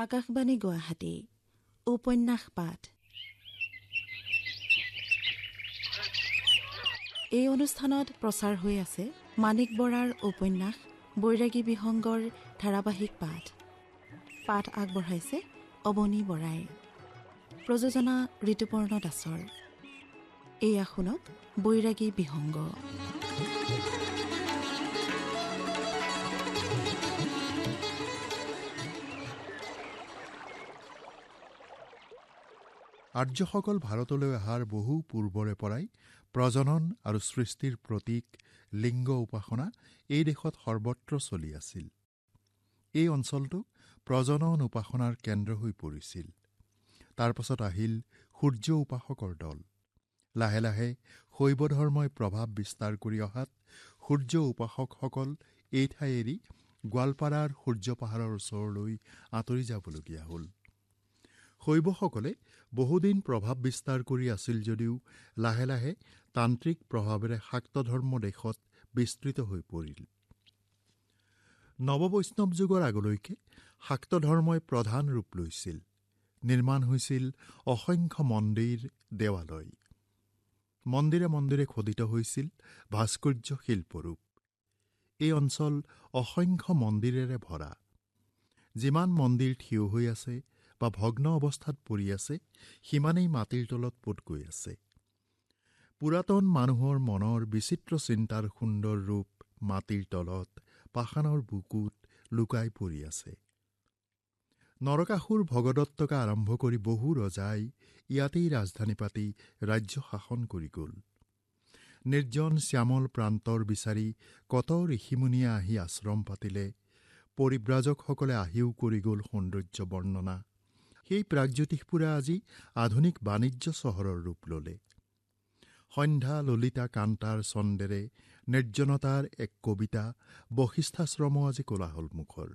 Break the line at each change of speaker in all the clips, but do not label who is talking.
আকাশবাণী গুৱাহাটী উপন্যাস পাঠ। এই অনুষ্ঠানত প্ৰচাৰ হৈ আছে মাণিক বৰাৰ উপন্যাস বৈৰাগী বিহংগৰ ধাৰাবাহিক পাঠ। পাঠ আগবঢ়াইছে অৱনী বৰাই। প্ৰযোজনা ঋতুপৰ্ণ দাসৰ। এয়া শুনক বৈৰাগী বিহংগ।
আৰ্যসকল ভাৰতলৈ অহাৰ বহু পূৰ্বৰে পৰাই প্ৰজনন আৰু সৃষ্টিৰ প্ৰতীক লিংগ উপাসনা এই দেশত সৰ্বত্ৰ চলি আছিল। এই অঞ্চলটো প্ৰজনন উপাসনাৰ কেন্দ্ৰ হৈ পৰিছিল। তাৰ পাছত আহিল সূৰ্য উপাসকৰ দল। লাহে লাহে শৈৱ ধৰ্মই প্ৰভাৱ বিস্তাৰ কৰি অহাত সূৰ্য উপাসকসকল এই ঠাই এৰি গোৱালপাৰাৰ সূৰ্য পাহাৰৰ ওচৰলৈ আঁতৰি যাবলগীয়া হ'ল। শৈৱসকলে বহুদিন প্ৰভাৱ বিস্তাৰ কৰি আছিল যদিও লাহে লাহে তান্ত্ৰিক প্ৰভাৱেৰে শাক্ত ধৰ্ম দেশত বিস্তৃত হৈ পৰিল। নৱবৈষ্ণৱ যুগৰ আগলৈকে শাক্ত ধৰ্মই প্ৰধান ৰূপ লৈছিল। নিৰ্মাণ হৈছিল অসংখ্য মন্দিৰ, দেৱালয়। মন্দিৰে মন্দিৰে খোদিত হৈছিল ভাস্কৰ্য শিল্পৰূপ। এই অঞ্চল অসংখ্য মন্দিৰেৰে ভৰা। যিমান মন্দিৰ থিয় হৈ আছে বা ভগ্ন অৱস্থাত পৰি আছে, সিমানেই মাটিৰ তলত পোত গৈ আছে। পুৰাতন মানুহৰ মনৰ বিচিত্ৰ চিন্তাৰ সুন্দৰ ৰূপ মাটিৰ তলত পাষাণৰ বুকুত লুকাই পৰি আছে। নৰকাসুৰ ভগদত্তকে আৰম্ভ কৰি বহু ৰজাই ইয়াতেই ৰাজধানী পাতি ৰাজ্য শাসন কৰি গ'ল। নিৰ্জন শ্যামল প্ৰান্তৰ বিচাৰি কত ঋষিমুনিয়ে আহি আশ্ৰম পাতিলে। পৰিব্ৰাজকসকলে আহিও কৰি গ'ল সৌন্দৰ্য বৰ্ণনা। সেই প্ৰাগজ্যোতিষপুৰে আজি আধুনিক বাণিজ্য চহৰৰ ৰূপ ল'লে। সন্ধ্যা ললিতা কান্তাৰ ছন্দেৰে নিৰ্জনতাৰ এক কবিতা বশিষ্ঠাশ্ৰমো আজি কোলাহল মুখৰ।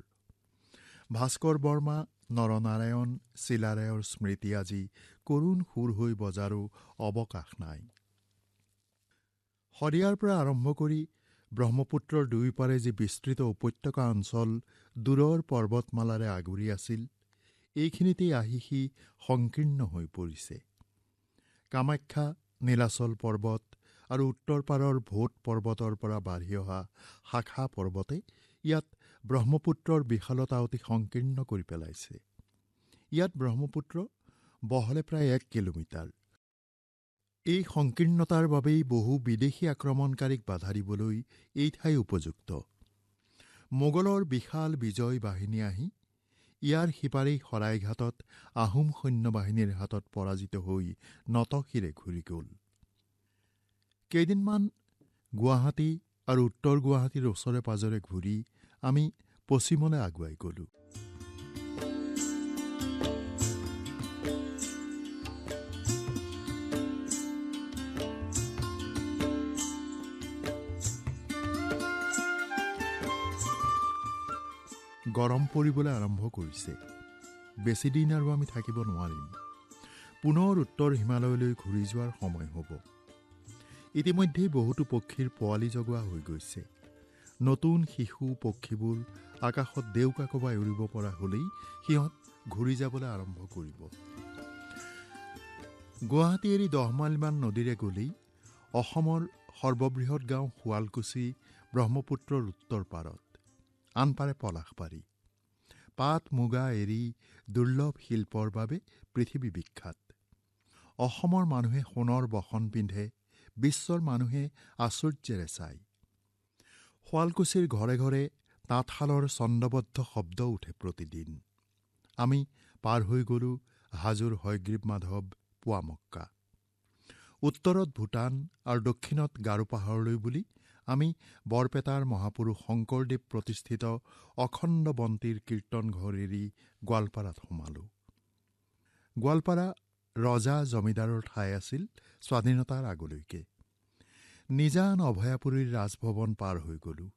ভাস্কৰ বৰ্মা, নৰনাৰায়ণ, চিলাৰায়ৰ স্মৃতি আজি কৰুণ সুৰ হৈ বজাৰো অৱকাশ নাই। শদিয়াৰ পৰা আৰম্ভ কৰি ব্ৰহ্মপুত্ৰৰ দুয়োপাৰে যি বিস্তৃত উপত্যকা অঞ্চল দূৰৰ পৰ্বতমালাৰে আগুৰি আছিল, এইখিনিতেই আহি সি সংকীৰ্ণ হৈ পৰিছে। কামাখ্যা, নীলাচল পৰ্বত আৰু উত্তৰ পাৰৰ ভোট পৰ্বতৰ পৰা বাঢ়ি অহা শাখা পৰ্বতে ইয়াত ব্ৰহ্মপুত্ৰৰ বিশালতা অতি সংকীৰ্ণ কৰি পেলাইছে। ইয়াত ব্ৰহ্মপুত্ৰ বহলে প্ৰায় 1 কিলোমিটাৰ। এই সংকীৰ্ণতাৰ বাবেই বহু বিদেশী আক্ৰমণকাৰীক বাধা দিবলৈ এই ঠাই উপযুক্ত। মোগলৰ বিশাল বিজয় বাহিনী আহি ইয়াৰ সিপাৰেই শৰাইঘাটত আহোম সৈন্যবাহিনীৰ হাতত পৰাজিত হৈ নতশিৰে ঘূৰি গ'ল। কেইদিনমান গুৱাহাটী আৰু উত্তৰ গুৱাহাটীৰ ওচৰে পাজৰে ঘূৰি আমি পশ্চিমলৈ আগুৱাই গ'লো। গৰম পৰিবলৈ আৰম্ভ কৰিছে। বেছিদিন আৰু আমি থাকিব নোৱাৰিম। পুনৰ উত্তৰ হিমালয়লৈ ঘূৰি যোৱাৰ সময় হ'ব। ইতিমধ্যেই বহুতো পক্ষীৰ পোৱালি জগোৱা হৈ গৈছে। নতুন শিশু পক্ষীবোৰ আকাশত দেউকা কোবাই উৰিব পৰা হ'লেই সিহঁত ঘূৰি যাবলৈ আৰম্ভ কৰিব। গুৱাহাটী এৰি 10 মাইলমান নদীৰে গ'লেই অসমৰ সৰ্ববৃহৎ গাঁও শুৱালকুছি ব্ৰহ্মপুত্ৰৰ উত্তৰ পাৰত, আনপাৰে পলাশবাৰী। পাট মুগা এৰি দুৰ্লভ শিল্পৰ বাবে পৃথিৱী বিখ্যাত। অসমৰ মানুহে সোণৰ বসন পিন্ধে, বিশ্বৰ মানুহে আশ্চৰ্যেৰে চায়। শুৱালকুছিৰ ঘৰে ঘৰে তাঁতশালৰ ছন্দবদ্ধ শব্দ উঠে প্ৰতিদিন। আমি পাৰ হৈ গ'লো হাজোৰ হয়গ্ৰীৱ মাধৱ পুৱামক্কা। উত্তৰত ভূটান আৰু দক্ষিণত গাৰো পাহাৰলৈ বুলি আমি বৰপেটাৰ মহাপুৰুষ শংকৰদেৱ প্ৰতিষ্ঠিত অখণ্ড বন্তিৰ কীৰ্তন ঘৰ এৰি গোৱালপাৰাত সোমালো। গোৱালপাৰা ৰজা জমিদাৰৰ ঠাই আছিল স্বাধীনতাৰ আগলৈকে। নিজান অভয়াপুৰীৰ ৰাজভৱন পাৰ হৈ গ'লো।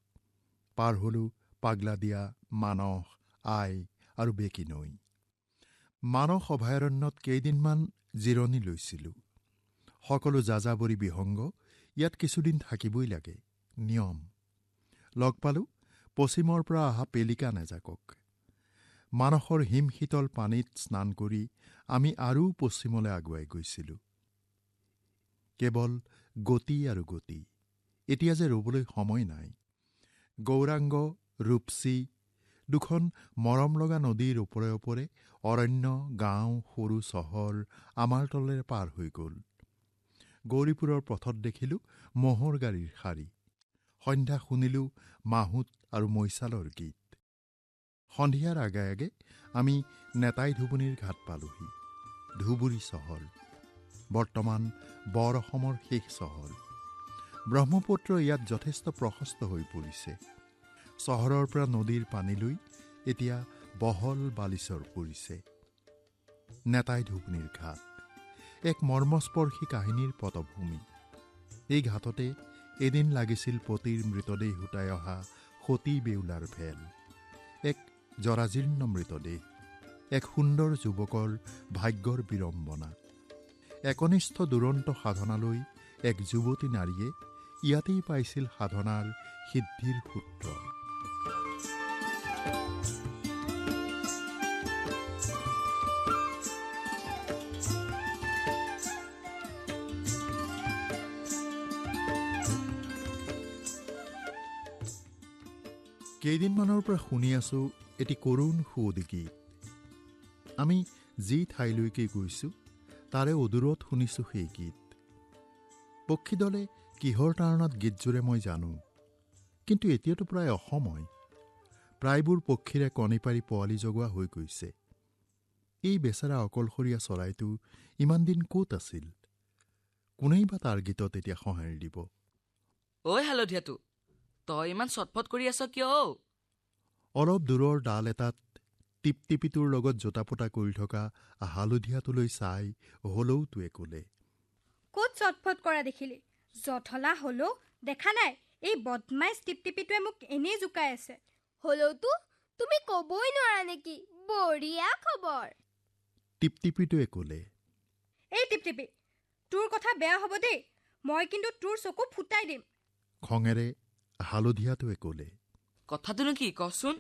পাৰ হলো পাগলাদিয়া, মানস, আই আৰু বেকী নৈ। মানস অভয়াৰণ্যত কেইদিনমান জিৰণি লৈছিলোঁ। সকলো যাযাবৰী বিহংগ ইয়াত কিছুদিন থাকিবই লাগে, নিয়ম। লগ পালোঁ পশ্চিমৰ পৰা অহা পেলিকা নেজাকক। মানসৰ হিমশীতল পানীত স্নান কৰি আমি আৰু পশ্চিমলৈ আগুৱাই গৈছিলোঁ। কেৱল গতি আৰু গতি। এতিয়া যে ৰ'বলৈ সময় নাই। গৌৰাংগ, ৰূপসী দুখন মৰম লগা নদীৰ ওপৰে ওপৰে অৰণ্য, গাঁও, সৰু চহৰ আমাৰ তলেৰে পাৰ হৈ গ'ল। গৌৰীপুৰৰ পথত দেখিলোঁ ম'হৰ গাড়ীৰ শাৰী। সন্ধ্যা শুনিলোঁ মাহুত আৰু মৈচালৰ গীত। সন্ধিয়াৰ আগে আগে আমি নেতাই ধুবুনীৰ ঘাট পালোহি। ধুবুৰী চহৰ বৰ্তমান বৰ অসমৰ শেষ চহৰ। ব্ৰহ্মপুত্ৰ ইয়াত যথেষ্ট প্ৰশস্ত হৈ পৰিছে। চহৰৰ পৰা নদীৰ পানীলৈ এতিয়া বহল বালিচৰ পৰিছে। নেতাই ধুবুনীৰ ঘাট এক মৰ্মস্পৰ্শী কাহিনীৰ পটভূমি। এই ঘাটতে এদিন লাগিছিল পতিৰ মৃতদেহ উটাই অহা সতী বেউলাৰ ভেল। এক জৰাজীৰ্ণ মৃতদেহ, এক সুন্দৰ যুৱকৰ ভাগ্যৰ বিড়ম্বনা। একনিষ্ঠ দুৰন্ত সাধনালৈ এক যুৱতী নাৰীয়ে ইয়াতেই পাইছিল সাধনাৰ সিদ্ধিৰ সূত্ৰ। কেইদিনমানৰ পৰা শুনি আছো এটি কৰুণ সুৱদী গীত। আমি যি ঠাইলৈকে গৈছোঁ তাৰে অদূৰত শুনিছোঁ সেই গীত। পক্ষীদলে কিহৰ তাৰণাত গীতজোৰে মই জানো, কিন্তু এতিয়াতো প্ৰায় অসময়। প্ৰায়বোৰ পক্ষীৰে কণী পাৰি পোৱালি জগোৱা হৈ গৈছে। এই বেচেৰা অকলশৰীয়া চৰাইটো ইমান দিন ক'ত আছিল? কোনেই বা তাৰ গীতত এতিয়া সঁহাৰি দিব?
ঐ হালধীয়াটো, তই ইমান চটফট কৰি আছ কিয়?
অলপ দূৰৰ ডাল এটাত টিপটিপিটোৰ লগত জোটাপোটা কৰি থকা হালধীয়াটোলৈ চাই হলৌটোৱে ক'লে,
ক'ত চটফট কৰা দেখিলি? জঠলা হলৌ, দেখা নাই এই বদমাইছ টিপটিপিটোৱে মোক এনেই জোকাই আছে।
হলৌটো, তুমি ক'বই নোৱাৰা নেকি? বঢ়িয়া খবৰ।
টিপটিপিটোৱে ক'লে,
এই টিপটিপি, তোৰ কথা বেয়া হ'ব দেই, মই কিন্তু তোৰ চকু ফুটাই দিম।
খঙেৰে হালধীয়াটোৱে ক'লে।
কথাটোনো কি কচোন?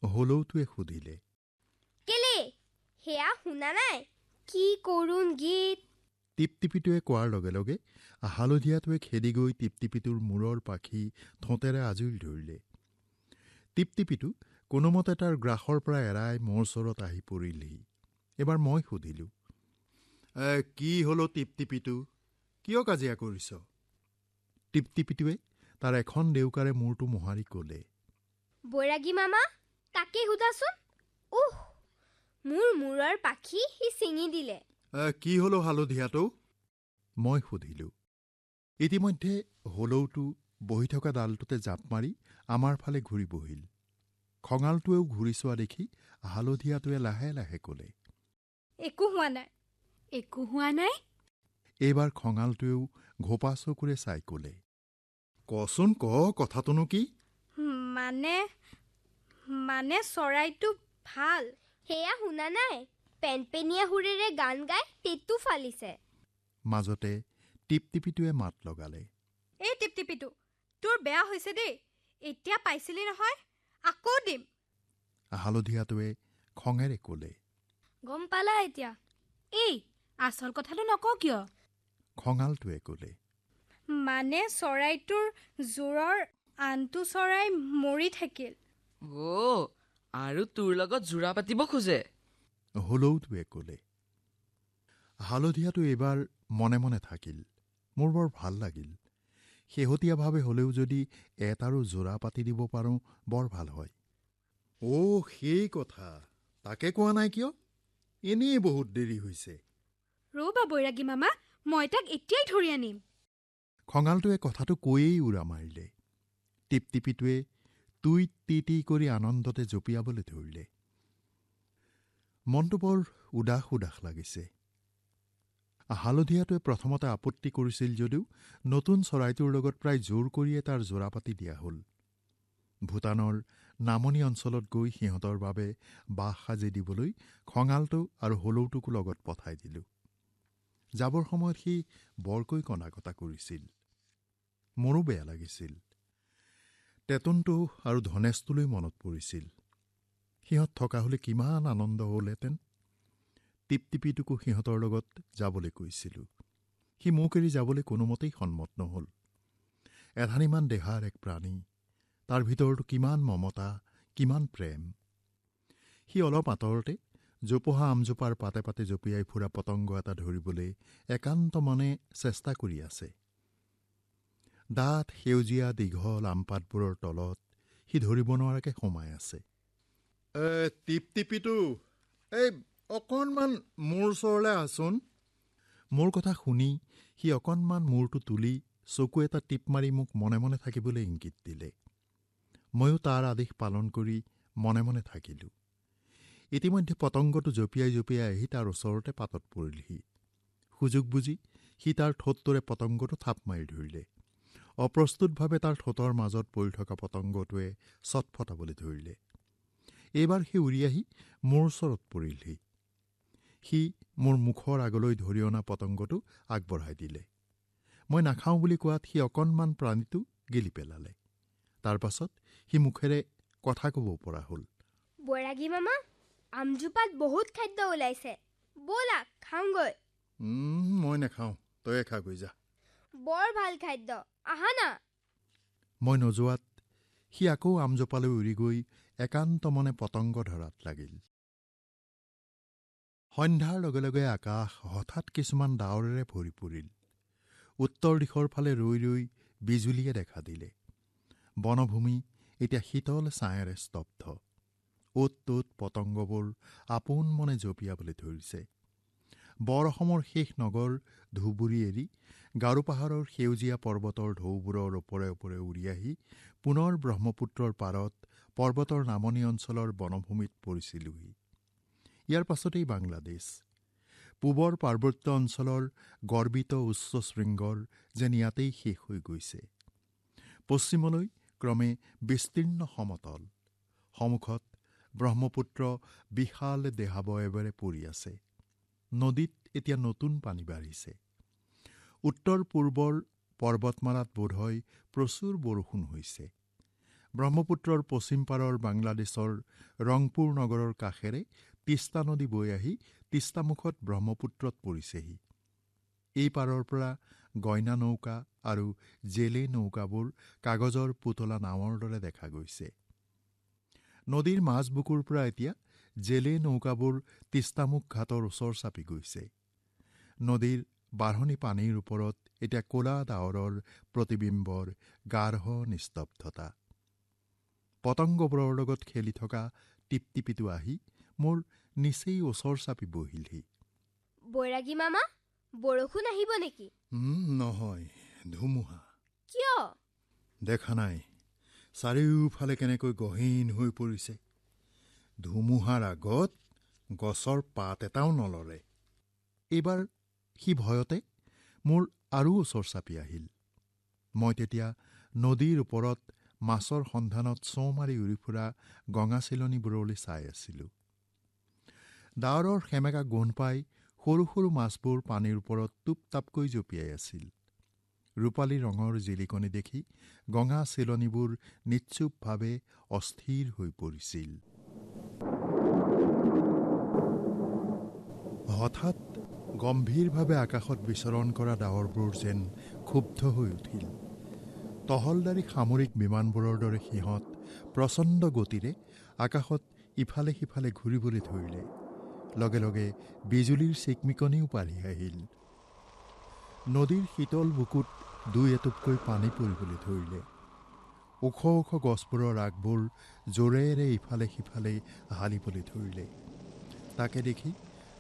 হলৌটোৱে সুধিলে,
কেলে? সেয়া শুনা নাই? কি কৰুণ গীত।
টিপটিপিটোৱে কোৱাৰ লগে লগে হালধীয়াটোৱে খেদি গৈ টিপটিপিটোৰ মূৰৰ পাখি ঠোঁটেৰে আজুৰি ধৰিলে। টিপটিপিটো কোনোমতে তাৰ গ্ৰাসৰ পৰা এৰাই মোৰ ওচৰত আহি পৰিলহি। এবাৰ মই সুধিলোঁ, কি হলো টিপটিপিটো? কিয় কাজিয়া কৰিছ? টিপটিপিটোৱে তাৰ এখন ডেউকাৰে মূৰটো মোহাৰি ক'লে,
বৈৰাগী মামা, তাকে সোধাচোন। মোৰ মূৰৰ পাখি সি ছিঙি দিলে।
কি হলো হালধীয়াটো? মই সুধিলোঁ। ইতিমধ্যে হলৌটো বহি থকা ডালটোতে জাপ মাৰি আমাৰ ফালে ঘূৰি বহিল। খঙালটোৱেও ঘূৰি চোৱা দেখি হালধীয়াটোৱে লাহে লাহে ক'লে,
একো হোৱা নাই, একো হোৱা নাই।
এইবাৰ খঙালটোৱেও ঘোপা চকুৰে চাই ক'লে, কচোন ক, কথাটোনো কি?
মানে চৰাইটো ভাল।
সেয়া শুনা নাই? পেনপেনীয়া সুৰেৰে গান গাই টেটু ফালিছে।
মাজতে টিপটিপিটোৱে মাত লগালে,
এই টিপটিপিটো, তোৰ বেয়া হৈছে দেই। এতিয়া পাইছিলি নহয়, আকৌ দিম।
হালধীয়াটোৱে খঙেৰে ক'লে।
গম পালা এতিয়া?
এই আচল কথাটো নকওঁ কিয়?
খঙালটোৱে ক'লে।
মানে চৰাইটোৰ জোৰৰ আনটো চৰাই মৰি থাকিল।
আৰু তোৰ লগত জোৰা পাতিব খোজে?
হলৌটোৱে ক'লে। হালধীয়াটো এইবাৰ মনে মনে থাকিল। মোৰ বৰ ভাল লাগিল। শেহতীয়াভাৱে হ'লেও যদি এটাৰো জোৰা পাতি দিব পাৰোঁ বৰ ভাল হয়। সেই কথা, তাকে কোৱা নাই কিয়? এনেই বহুত দেৰি হৈছে।
ৰ'বা বৈৰাগী মামা, মই তাক এতিয়াই ধৰি আনিম।
খঙালটোৱে কথাটো কৈয়েই উৰা মাৰিলে। টিপটিপিটোৱে টুই টি কৰি আনন্দতে জঁপিয়াবলৈ ধৰিলে। মনটো বৰ উদাস উদাস লাগিছে। হালধীয়াটোৱে প্ৰথমতে আপত্তি কৰিছিল যদিও নতুন চৰাইটোৰ লগত প্ৰায় জোৰ কৰিয়ে তাৰ জোৰা পাতি দিয়া হ'ল। ভূটানৰ নামনি অঞ্চলত গৈ সিহঁতৰ বাবে বাহ সাজি দিবলৈ খঙালটো আৰু হলৌটোকো লগত পঠাই দিলোঁ। যাবৰ সময়ত সি বৰকৈ কন্দা-কটা কৰিছিল। মোৰো বেয়া লাগিছিল। তেতুনটো আৰু ধনেশটোলৈ মনত পৰিছিল। সিহঁত থকা হ'লে কিমান আনন্দ হ'লহেঁতেন। টিপটিপিটোকো সিহঁতৰ লগত যাবলৈ কৈছিলোঁ। সি মোক এৰি যাবলৈ কোনোমতেই সন্মত নহ'ল। এধানিমান দেহাৰ এক প্ৰাণী, তাৰ ভিতৰতো কিমান মমতা, কিমান প্ৰেম। সি অলপ আঁতৰতে জোপোহা আমজোপাৰ পাতে পাতে জঁপিয়াই ফুৰা পতংগ এটা ধৰিবলৈ একান্ত মনে চেষ্টা কৰি আছে। ডাঠ সেউজীয়া দীঘল আমপাতবোৰৰ তলত সি ধৰিব নোৱাৰাকৈ সোমাই আছে। টিপটিপিটো, এই অকণমান মোৰ ওচৰলৈ আহচোন। মোৰ কথা শুনি সি অকণমান মূৰটো তুলি চকু এটা টিপ মাৰি মোক মনে মনে থাকিবলৈ ইংগিত দিলে। ময়ো তাৰ আদেশ পালন কৰি মনে মনে থাকিলোঁ। ইতিমধ্যে পতংগটো জঁপিয়াই জঁপিয়াই আহি তাৰ ওচৰতে পাতত পৰিলহি। সুযোগ বুজি সি তাৰ ঠোঁটটোৰে পতংগটো থাপ মাৰি ধৰিলে। অপ্ৰস্তুতভাৱে তাৰ ঠোঁটৰ মাজত পৰি থকা পতংগটোৱে চটফটাবলৈ ধৰিলে। এইবাৰ সি উৰি আহি মোৰ ওচৰত পৰিলহি। সি মোৰ মুখৰ আগলৈ ধৰি অনা পতংগটো আগবঢ়াই দিলে। মই নাখাওঁ বুলি কোৱাত সি অকণমান প্ৰাণীটো গিলি পেলালে। তাৰ পাছত সি মুখেৰে কথা ক'ব পৰা হ'ল।
বৈৰাগী মামা, আমজোপাত বহুত খাদ্য ওলাইছে, ব'লা খাওঁগৈ।
মই নাখাওঁ, তয়ে খাগৈ যা।
বৰ ভাল খাদ্য, আহা না।
মই নোযোৱাত সি আকৌ আমজোপালৈ উৰি গৈ একান্ত মনে পতংগ ধৰাত লাগিল। সন্ধ্যাৰ লগে লগে আকাশ হঠাৎ কিছুমান ডাৱৰেৰে ভৰি পৰিল। উত্তৰ দিশৰ ফালে ৰৈ ৰৈ বিজুলীয়ে দেখা দিলে। বনভূমি এতিয়া শীতল ছাঁয়েৰে স্তব্ধ। অ'ত ত'ত পতংগবোৰ আপোন মনে জঁপিয়াবলৈ ধৰিছে। বৰ অসমৰ শেষ নগৰ ধুবুৰী এৰি গাৰো পাহাৰৰ সেউজীয়া পৰ্বতৰ ঢৌবোৰৰ ওপৰে ওপৰে উৰি আহি পুনৰ ব্ৰহ্মপুত্ৰৰ পাৰত পৰ্বতৰ নামনি অঞ্চলৰ বনভূমিত পৰিছিলোহি। ইয়াৰ পাছতেই বাংলাদেশ। পূবৰ পাৰ্বত্য অঞ্চলৰ গৰ্বিত উচ্চ শৃংগৰ যেন ইয়াতেই শেষ হৈ গৈছে। পশ্চিমলৈ ক্ৰমে বিস্তীৰ্ণ সমতল। সন্মুখত ব্ৰহ্মপুত্ৰ বিশাল দেহাৱয়ৱেৰে পৰি আছে। নদীত এতিয়া নতুন পানী বাঢ়িছে। উত্তৰ পূৰ্বৰ পৰ্বতমালাত বোধহয় প্ৰচুৰ বৰষুণ হৈছে। ব্ৰহ্মপুত্ৰৰ পশ্চিম পাৰৰ বাংলাদেশৰ ৰংপুৰ নগৰৰ কাষেৰে তিষ্টা নদী বৈ আহি তিষ্টামুখত ব্ৰহ্মপুত্ৰত পৰিছেহি। এই পাৰৰ পৰা গইনা নৌকা আৰু জেলে নৌকাবোৰ কাগজৰ পুতলা নাৱৰ দৰে দেখা গৈছে। নদীৰ মাজবুকুৰ পৰা এতিয়া জেলে নৌকাবোৰ তিষ্টামুখ ঘাটৰ ওচৰ চাপি গৈছে। নদীৰ বাঢ়নি পানীৰ ওপৰত এতিয়া ক'লা ডাৱৰৰ প্ৰতিবিম্বৰ গাঢ় নিস্তব্ধতা। পতংগবোৰৰ লগত খেলি থকা টিপটিপিটো আহি মোৰ নিচেই ওচৰ চাপি বহিলহি।
বৈৰাগী মামা, বৰষুণ আহিব নেকি?
নহয়, ধুমুহা।
কিয়?
দেখা নাই চাৰিওফালে কেনেকৈ গহীন হৈ পৰিছে। ধুমুহাৰ আগত গছৰ পাত এটাও নলৰে। এইবাৰ সি ভয়তে মোৰ আৰু ওচৰ চাপি আহিল। মই তেতিয়া নদীৰ ওপৰত মাছৰ সন্ধানত চৌ মাৰি উৰি ফুৰা গঙা চিলনীবোৰলৈ চাই আছিলোঁ। ডাৱৰৰ সেমেকা গোন্ধ পাই সৰু সৰু মাছবোৰ পানীৰ ওপৰত টুপ টাপকৈ জঁপিয়াই আছিল। ৰূপালী ৰঙৰ জিলিকনি দেখি গঙা চিলনীবোৰ নিশ্চুপভাৱে অস্থিৰ হৈ পৰিছিল। হঠাৎ গম্ভীৰভাৱে আকাশত বিচৰণ কৰা ডাৱৰবোৰ যেন ক্ষুব্ধ হৈ উঠিল। টহলদাৰী সামৰিক বিমানবোৰৰ দৰে সিহঁত প্ৰচণ্ড গতিৰে আকাশত ইফালে সিফালে ঘূৰিবলৈ ধৰিলে। লগে লগে বিজুলীৰ চিকমিকনিও বাঢ়ি আহিল। নদীৰ শীতল বুকুত দুই এটুপকৈ পানী পৰিবলৈ ধৰিলে। ওখ ওখ গছবোৰৰ আগবোৰ জোৰেৰে ইফালে সিফালে হালিবলৈ ধৰিলে। তাকে দেখি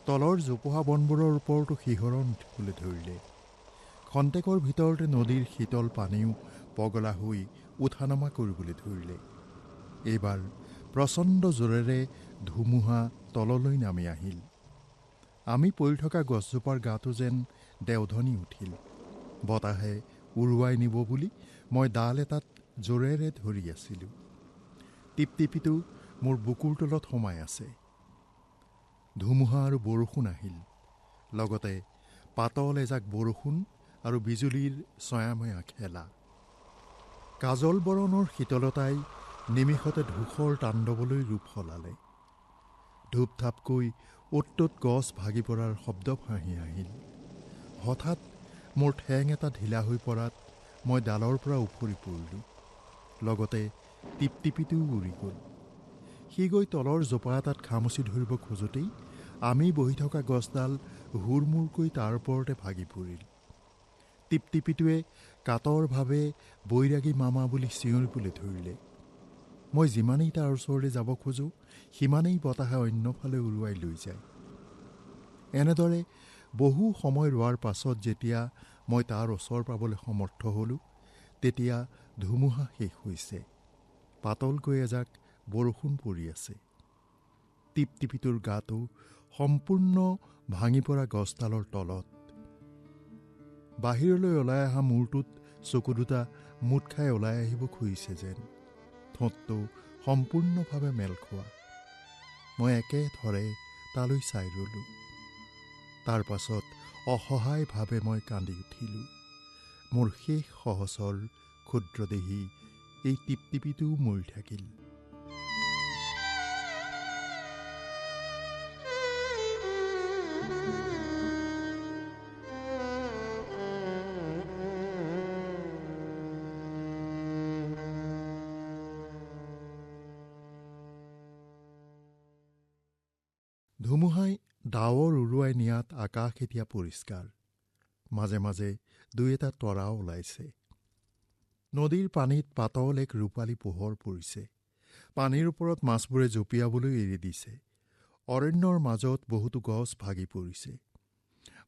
তলৰ জোপোহা বনবোৰৰ ওপৰতো শিহৰণ উঠিবলৈ ধৰিলে। খন্তেকৰ ভিতৰতে নদীৰ শীতল পানীও পগলা হৈ উঠা নমা কৰিবলৈ ধৰিলে। এইবাৰ প্ৰচণ্ড জোৰেৰে ধুমুহা তললৈ নামি আহিল। আমি পৰি থকা গছজোপাৰ গাটো যেন দেওধনি উঠিল। বতাহে উৰুৱাই নিব বুলি মই ডাল এটাত জোৰেৰে ধৰি আছিলোঁ। টিপটিপিটো মোৰ বুকুৰ তলত সোমাই আছে। ধুমুহা আৰু বৰষুণ আহিল। লগতে পাতল এজাক বৰষুণ আৰু বিজুলীৰ ছয়াময়া খেলা। কাজল বৰণৰ শীতলতাই নিমিষতে ধূসৰ তাণ্ডৱলৈ ৰূপ সলালে। ধূপ-ধাপকৈ অত-তত গছ ভাগি পৰাৰ শব্দ ভাঁহি আহিল। হঠাৎ মোৰ ঠেং এটা ঢিলা হৈ পৰাত মই ডালৰ পৰা উফৰি পৰিলোঁ। লগতে টিপটিপিটোও উৰি গ'ল। সি গৈ তলৰ জোপা এটাত খামুচি ধৰিব খোজোতেই আমি বহি থকা গছডাল হুৰমূৰকৈ তাৰ ওপৰতে ভাগি পৰিল। টিপটিপিটোৱে কাতৰভাৱে বৈৰাগী মামা বুলি চিঞৰিবলৈ ধৰিলে। মই যিমানেই তাৰ ওচৰলৈ যাব খোজোঁ সিমানেই বতাহে অন্যফালে উৰুৱাই লৈ যায়। এনেদৰে বহু সময় ৰোৱাৰ পাছত যেতিয়া মই তাৰ ওচৰ পাবলৈ সমৰ্থ হ'লোঁ, তেতিয়া ধুমুহা শেষ হৈছে। পাতলকৈ এজাক বৰষুণ পৰি আছে। টিপটিপিটোৰ গাটো সম্পূৰ্ণ ভাঙি পৰা গছডালৰ তলত। বাহিৰলৈ ওলাই অহা মূৰটোত চকু দুটা মুঠ খাই ওলাই আহিব খুজিছে যেন। ঠোঁটটো সম্পূৰ্ণভাৱে মেল খোৱা। মই একেথৰে তালৈ চাই ৰ'লোঁ। তাৰ পাছত অসহায়ভাৱে মই কান্দি উঠিলোঁ। মোৰ শেষ সহচৰ ক্ষুদ্ৰদেহী এই টিপটিপিটোও মৰি থাকিল। ধুমুহাই ডাৱৰ উৰুৱাই নিয়াত আকাশ এতিয়া পৰিষ্কাৰ। মাজে মাজে দুই এটা তৰাও ওলাইছে। নদীৰ পানীত পাতল এক ৰূপালী পোহৰ পৰিছে। পানীৰ ওপৰত মাছবোৰে জঁপিয়াবলৈ এৰি দিছে। অৰণ্যৰ মাজত বহুতো গছ ভাগি পৰিছে।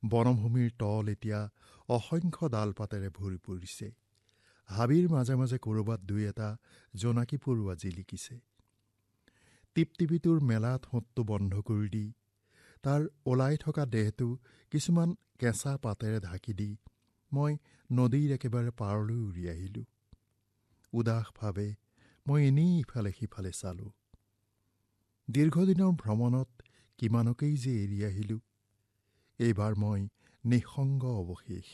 বনভূমিৰ তল এতিয়া অসংখ্য ডালপাতেৰে ভৰি পৰিছে। হাবিৰ মাজে মাজে ক'ৰবাত দুই এটা জোনাকী পৰুৱা জিলিকিছে। টিপটিপিটোৰ মেলা ঠোঁটটো বন্ধ কৰি দি তাৰ ওলাই থকা দেহটো কিছুমান কেঁচা পাতেৰে ঢাকি দি মই নদীৰ একেবাৰে পাৰলৈ উৰি আহিলোঁ। উদাসভাৱে মই এনেই ইফালে সিফালে চালোঁ। দীৰ্ঘদিনৰ ভ্ৰমণত কিমানকেই যে এৰি আহিলোঁ। এইবাৰ মই নিঃসংগ অৱশেষ।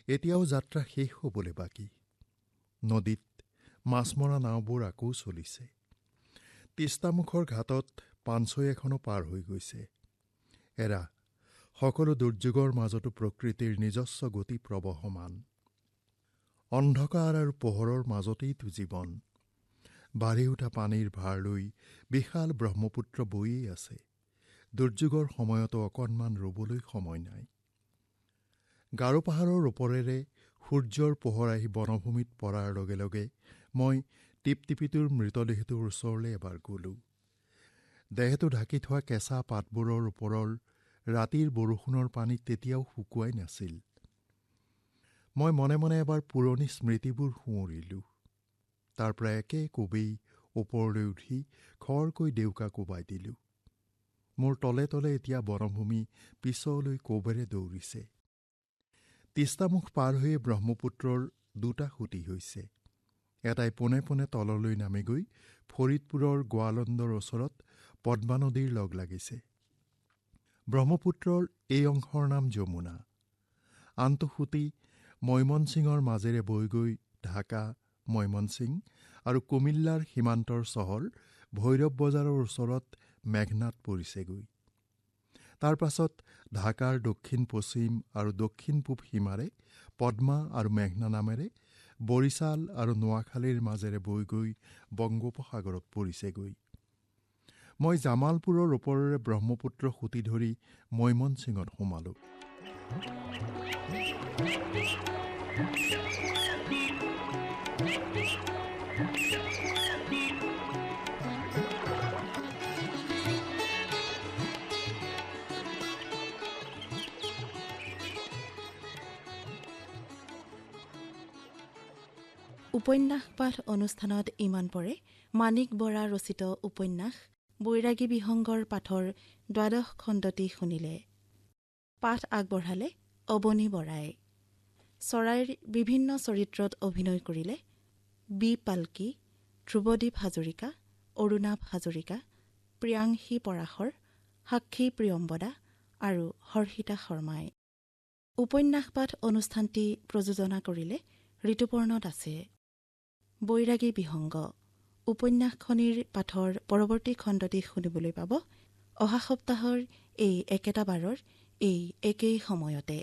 এতিয়াও যাত্ৰা শেষ হ'বলৈ বাকী। নদীত মাছ মৰা নাওবোৰ আকৌ চলিছে। তিষ্টামুখৰ ঘাটত পানচৈ এখনো পাৰ হৈ গৈছে। এৰা সকলো দুৰ্যোগৰ মাজতো প্ৰকৃতিৰ নিজস্ব গতি প্ৰবহমান। অন্ধকাৰ আৰু পোহৰৰ মাজতেইতো জীৱন। বাঢ়ি উঠা পানীৰ ভাৰ লৈ বিশাল ব্ৰহ্মপুত্ৰ বৈয়েই আছে। দুৰ্যোগৰ সময়তো অকণমান ৰ'বলৈ সময় নাই। গাৰো পাহাৰৰ ওপৰেৰে সূৰ্যৰ পোহৰ আহি বনভূমিত পৰাৰ লগে লগে মই টিপটিপিটোৰ মৃতদেহটোৰ ওচৰলৈ এবাৰ গ'লোঁ। দেহটো ঢাকি থোৱা কেঁচা পাতবোৰৰ ওপৰৰ ৰাতিৰ বৰষুণৰ পানী তেতিয়াও শুকুৱাই নাছিল। মই মনে মনে এবাৰ পুৰণি স্মৃতিবোৰ সুঁৱৰিলোঁ। তাৰ পৰা একে কোবেই ওপৰলৈ উঠি খৰকৈ ডেউকা কোবাই দিলোঁ। মোৰ তলে তলে এতিয়া বনভূমি পিছলৈ কোবেৰে দৌৰিছে। তিষ্টামুখ পাৰ হৈয়ে ব্ৰহ্মপুত্ৰৰ দুটা সুঁতি হৈছে। এটাই পোনে পোনে তললৈ নামি গৈ ফৰিদপুৰৰ গোৱালন্দৰ ওচৰত পদ্মা নদীৰ লগ লাগিছে। ব্ৰহ্মপুত্ৰৰ এই অংশৰ নাম যমুনা। আনটো সুঁতি মৈমনছিঙৰ মাজেৰে বৈ গৈ ঢাকা, মৈমনছিং আৰু কুমিল্লাৰ সীমান্তৰ চহৰ ভৈৰৱ বজাৰৰ ওচৰত মেঘনাত পৰিছেগৈ। তাৰ পাছত ঢাকাৰ দক্ষিণ পশ্চিম আৰু দক্ষিণ পূব সীমাৰে পদ্মা আৰু মেঘনা নামেৰে বৰিশাল আৰু নোৱাখালীৰ মাজেৰে বৈ গৈ বংগোপসাগৰত পৰিছেগৈ। মই জামালপুৰৰ ওপৰেৰে ব্ৰহ্মপুত্ৰ সুঁতি ধৰি মৈমনছিঙত সোমালোঁ।
উপন্যাস পাঠ অনুষ্ঠানত ইমান পৰে মাণিক বৰা ৰচিত উপন্যাস বৈৰাগী বিহংগৰ পাঠৰ ১২ খণ্ডটি শুনিলে। পাঠ আগবঢ়ালে অৱনী বৰাই। চৰাইৰ বিভিন্ন চৰিত্ৰত অভিনয় কৰিলে বি পাল্কী, ধ্ৰুৱদীপ হাজৰিকা, অৰুণাভ হাজৰিকা, প্ৰিয়াংশী পৰাশৰ, সাক্ষী প্ৰিয়ম্বদা আৰু হৰ্ষিতা শৰ্মাই। উপন্যাস পাঠ অনুষ্ঠানটি প্ৰযোজনা কৰিলে ঋতুপৰ্ণ দাসে। বৈৰাগী বিহংগ উপন্যাসখনিৰ পাঠৰ পৰৱৰ্তী খণ্ডটি শুনিবলৈ পাব অহা সপ্তাহৰ এই একেটা বাৰৰ এই একেই সময়তে।